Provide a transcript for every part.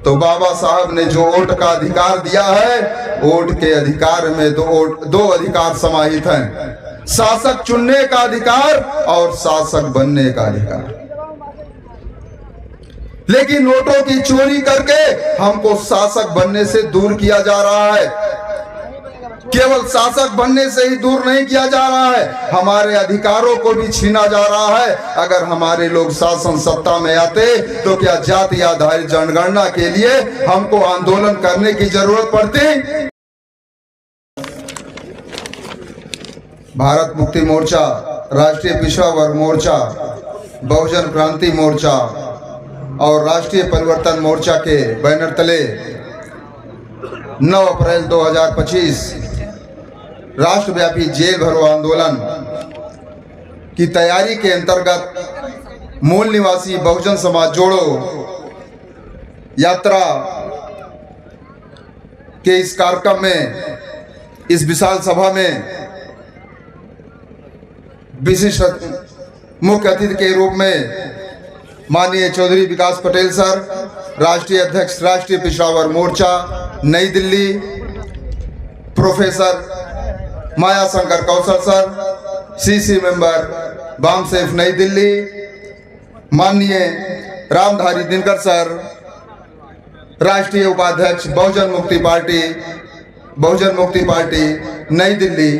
तो बाबा साहब ने जो वोट का अधिकार दिया है, वोट के अधिकार में दो अधिकार समाहित हैं, शासक चुनने का अधिकार और शासक बनने का अधिकार। लेकिन नोटों की चोरी करके हमको शासक बनने से दूर किया जा रहा है। केवल शासक बनने से ही दूर नहीं किया जा रहा है, हमारे अधिकारों को भी छीना जा रहा है। अगर हमारे लोग शासन सत्ता में आते तो क्या जाति आधारित जनगणना के लिए हमको आंदोलन करने की जरूरत पड़ती? भारत मुक्ति मोर्चा, राष्ट्रीय पिछड़ा वर्ग मोर्चा, बहुजन क्रांति मोर्चा और राष्ट्रीय परिवर्तन मोर्चा के बैनर तले 9 अप्रैल 2025 राष्ट्रव्यापी जेल भरो आंदोलन की तैयारी के अंतर्गत मूल निवासी बहुजन समाज जोड़ो यात्रा के इस कार्यक्रम में, इस विशाल सभा में विशिष्ट मुख्य अतिथि के रूप में माननीय चौधरी विकास पटेल सर, राष्ट्रीय अध्यक्ष राष्ट्रीय पिछड़ा वर्ग मोर्चा नई दिल्ली, प्रोफेसर माया शंकर कौशल सर, सीसी मेंबर बामसेफ नई दिल्ली, माननीय रामधारी दिनकर सर, राष्ट्रीय उपाध्यक्ष बहुजन मुक्ति पार्टी नई दिल्ली,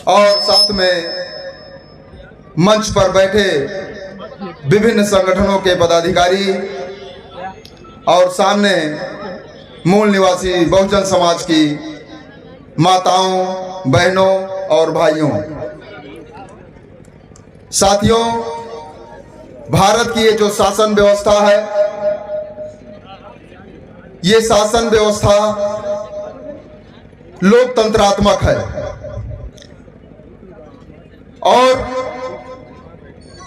और साथ में मंच पर बैठे विभिन्न संगठनों के पदाधिकारी और सामने मूल निवासी बहुजन समाज की माताओं, बहनों और भाइयों, साथियों, भारत की ये जो शासन व्यवस्था है, ये शासन व्यवस्था लोकतंत्रात्मक है और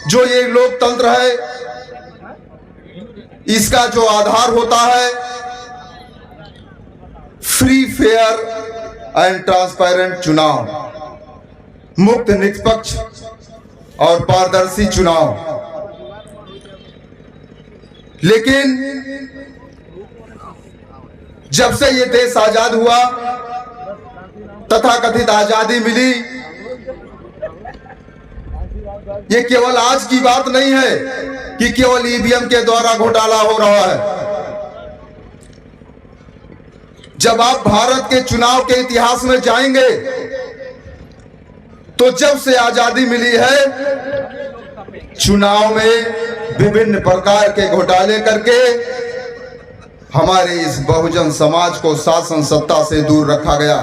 जो ये लोकतंत्र है, इसका जो आधार होता है फ्री, फेयर एंड ट्रांसपेरेंट चुनाव, मुक्त, निष्पक्ष और पारदर्शी चुनाव। लेकिन जब से ये देश आजाद हुआ, तथाकथित आजादी मिली, ये केवल आज की बात नहीं है कि केवल ईवीएम के द्वारा घोटाला हो रहा है। जब आप भारत के चुनाव के इतिहास में जाएंगे तो जब से आजादी मिली है, चुनाव में विभिन्न प्रकार के घोटाले करके हमारे इस बहुजन समाज को शासन सत्ता से दूर रखा गया।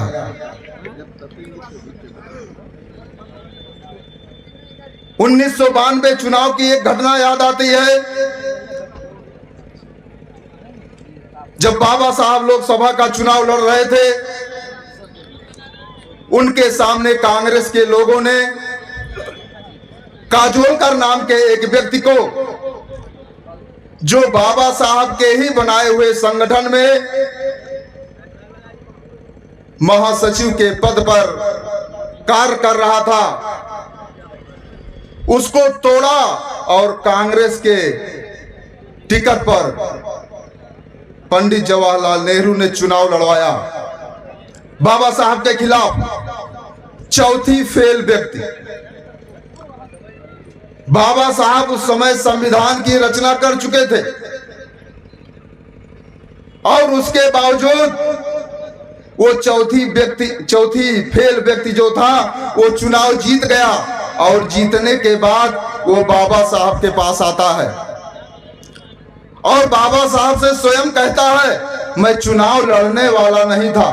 1992 चुनाव की एक घटना याद आती है, जब बाबा साहब लोकसभा का चुनाव लड़ रहे थे। उनके सामने कांग्रेस के लोगों ने काजोलकर नाम के एक व्यक्ति को, जो बाबा साहब के ही बनाए हुए संगठन में महासचिव के पद पर कार्य कर रहा था, उसको तोड़ा और कांग्रेस के टिकट पर पंडित जवाहरलाल नेहरू ने चुनाव लड़वाया बाबा साहब के खिलाफ। चौथी फेल व्यक्ति। बाबा साहब उस समय संविधान की रचना कर चुके थे और उसके बावजूद वो चौथी फेल व्यक्ति जो था, वो चुनाव जीत गया और जीतने के बाद वो बाबा साहब के पास आता है और बाबा साहब से स्वयं कहता है, मैं चुनाव लड़ने वाला नहीं था,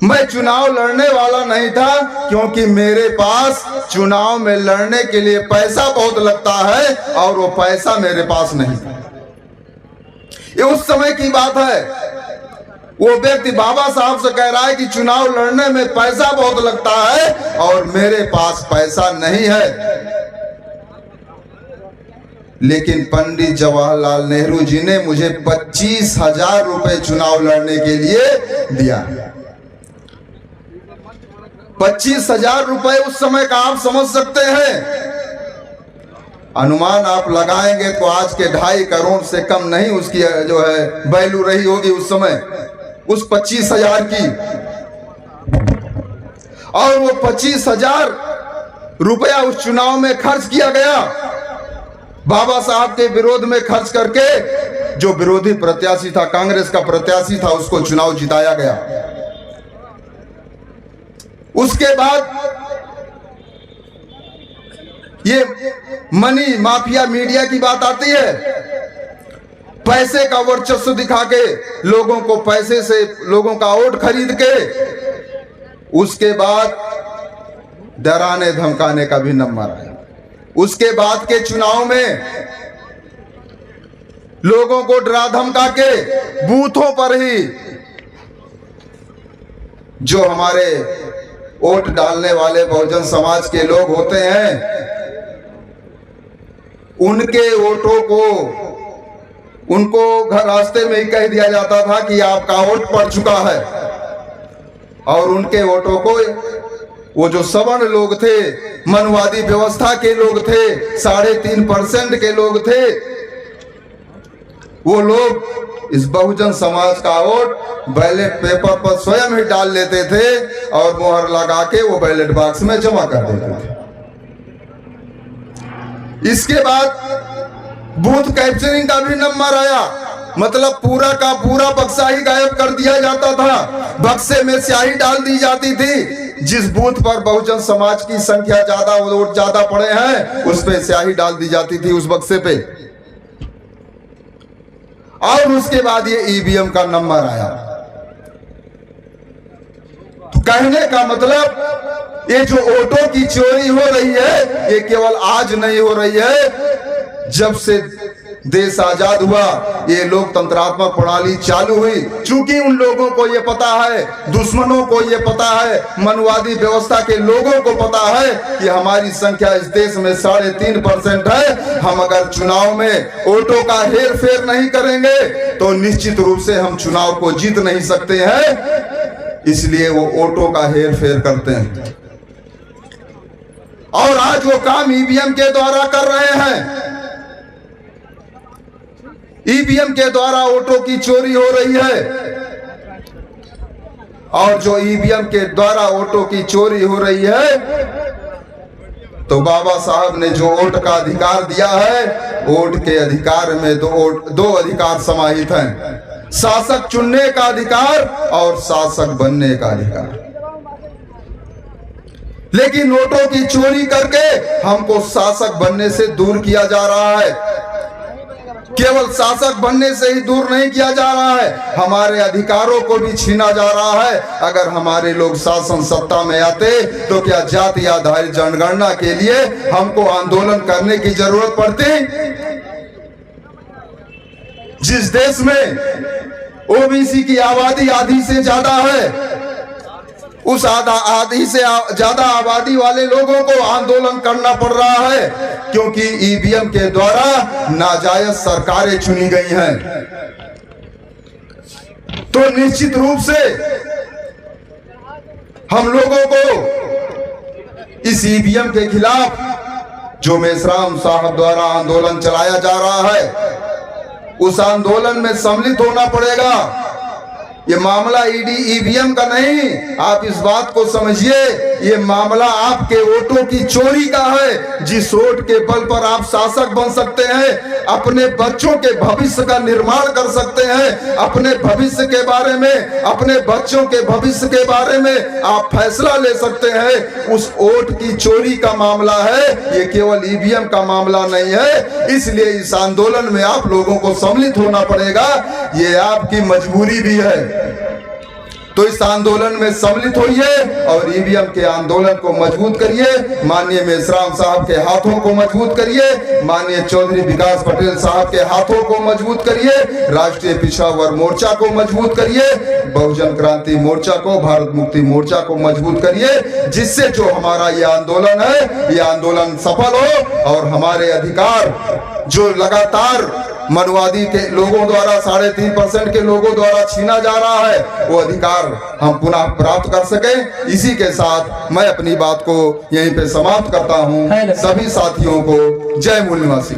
मैं चुनाव लड़ने वाला नहीं था क्योंकि मेरे पास चुनाव में लड़ने के लिए पैसा बहुत लगता है और वो पैसा मेरे पास नहीं। ये उस समय की बात है। वो व्यक्ति बाबा साहब से कह रहा है कि चुनाव लड़ने में पैसा बहुत लगता है और मेरे पास पैसा नहीं है। लेकिन पंडित जवाहरलाल नेहरू जी ने मुझे 25,000 रुपए चुनाव लड़ने के लिए दिया। 25,000 रुपए उस समय का आप समझ सकते हैं। अनुमान आप लगाएंगे तो आज के 2.5 करोड़ से कम नहीं उसकी जो है वैल्यू रही होगी उस समय, उस 25,000 की। और वो 25,000 रुपया उस चुनाव में खर्च किया गया, बाबा साहब के विरोध में खर्च करके। जो विरोधी प्रत्याशी था, कांग्रेस का प्रत्याशी था, उसको चुनाव जिताया गया। उसके बाद ये मनी माफिया मीडिया की बात आती है, पैसे का वर्चस्व दिखा के लोगों को पैसे से लोगों का वोट खरीद के उसके बाद डराने धमकाने का भी नंबर है। उसके बाद के चुनाव में लोगों को डरा धमका के बूथों पर ही जो हमारे वोट डालने वाले बहुजन समाज के लोग होते हैं, उनके वोटों को उनको घर रास्ते में ही कह दिया जाता था कि आपका वोट पड़ चुका है। और उनके वोटों को वो जो सवर्ण लोग थे, मनवादी व्यवस्था के लोग थे, 3.5% के लोग थे, वो लोग इस बहुजन समाज का वोट बैलेट पेपर पर स्वयं ही डाल लेते थे और मोहर लगा के वो बैलेट बॉक्स में जमा कर देते थे। इसके बाद बूथ कैप्चरिंग का भी नंबर आया, मतलब पूरा का पूरा बक्सा ही गायब कर दिया जाता था। बक्से में स्याही डाल दी जाती थी, जिस बूथ पर बहुजन समाज की संख्या ज्यादा, वोट ज्यादा पड़े हैं, उस पे स्याही डाल दी जाती थी उस बक्से पे। और उसके बाद ये ईवीएम का नंबर आया। तो कहने का मतलब ये जो वोटों की चोरी हो रही है, ये केवल आज नहीं हो रही है, जब से देश आजाद हुआ ये लोकतंत्रात्मक प्रणाली चालू हुई। चूंकि उन लोगों को ये पता है, दुश्मनों को ये पता है, मनवादी व्यवस्था के लोगों को पता है कि हमारी संख्या इस देश में 3.5% है। हम अगर चुनाव में वोटों का हेर फेर नहीं करेंगे तो निश्चित रूप से हम चुनाव को जीत नहीं सकते हैं। इसलिए वो वोटों का हेर फेर करते हैं और आज वो काम ईवीएम के द्वारा कर रहे हैं। ईवीएम के द्वारा वोटों की चोरी हो रही है। और जो ईवीएम के द्वारा वोटों की चोरी हो रही है, तो बाबा साहब ने जो वोट का अधिकार दिया है, वोट के अधिकार में दो अधिकार समाहित हैं, शासक चुनने का अधिकार और शासक बनने का अधिकार। लेकिन वोटों की चोरी करके हमको शासक बनने से दूर किया जा रहा है। केवल शासक बनने से ही दूर नहीं किया जा रहा है, हमारे अधिकारों को भी छीना जा रहा है। अगर हमारे लोग शासन सत्ता में आते तो क्या जाति आधारित जनगणना के लिए हमको आंदोलन करने की जरूरत पड़ती? जिस देश में ओबीसी की आबादी आधी से ज्यादा है, उस आधी से ज्यादा आबादी वाले लोगों को आंदोलन करना पड़ रहा है, क्योंकि ईवीएम के द्वारा नाजायज सरकारें चुनी गई हैं। तो निश्चित रूप से हम लोगों को इस ईवीएम के खिलाफ जो मेश्राम साहब द्वारा आंदोलन चलाया जा रहा है, उस आंदोलन में सम्मिलित होना पड़ेगा। ये मामला ईवीएम का नहीं, आप इस बात को समझिए, ये मामला आपके वोटों की चोरी का है। जिस वोट के बल पर आप शासक बन सकते हैं, अपने बच्चों के भविष्य का निर्माण कर सकते हैं, अपने भविष्य के बारे में, अपने बच्चों के भविष्य के बारे में आप फैसला ले सकते हैं, उस वोट की चोरी का मामला है। ये केवल ईवीएम का मामला नहीं है। इसलिए इस आंदोलन में आप लोगों को सम्मिलित होना पड़ेगा, ये आपकी मजबूरी भी है। तो इस आंदोलन में सम्मिलित होइए और ईवीएम के आंदोलन को मजबूत करिए। माननीय मेश्राम साहब के हाथों को मजबूत करिए, माननीय चौधरी विकास पटेल साहब के हाथों को मजबूत करिए, राष्ट्रीय पिछड़ा वर्ग मोर्चा को मजबूत करिए, बहुजन क्रांति मोर्चा को, भारत मुक्ति मोर्चा को मजबूत करिए, जिससे जो हमारा ये आंदोलन है, ये आंदोलन सफल हो और हमारे अधिकार जो लगातार मनवादी के लोगों द्वारा 3.5% के लोगों द्वारा छीना जा रहा है, वो अधिकार हम पुनः प्राप्त कर सके। इसी के साथ मैं अपनी बात को यहीं पे समाप्त करता हूँ। सभी साथियों को जय मूल निवासी।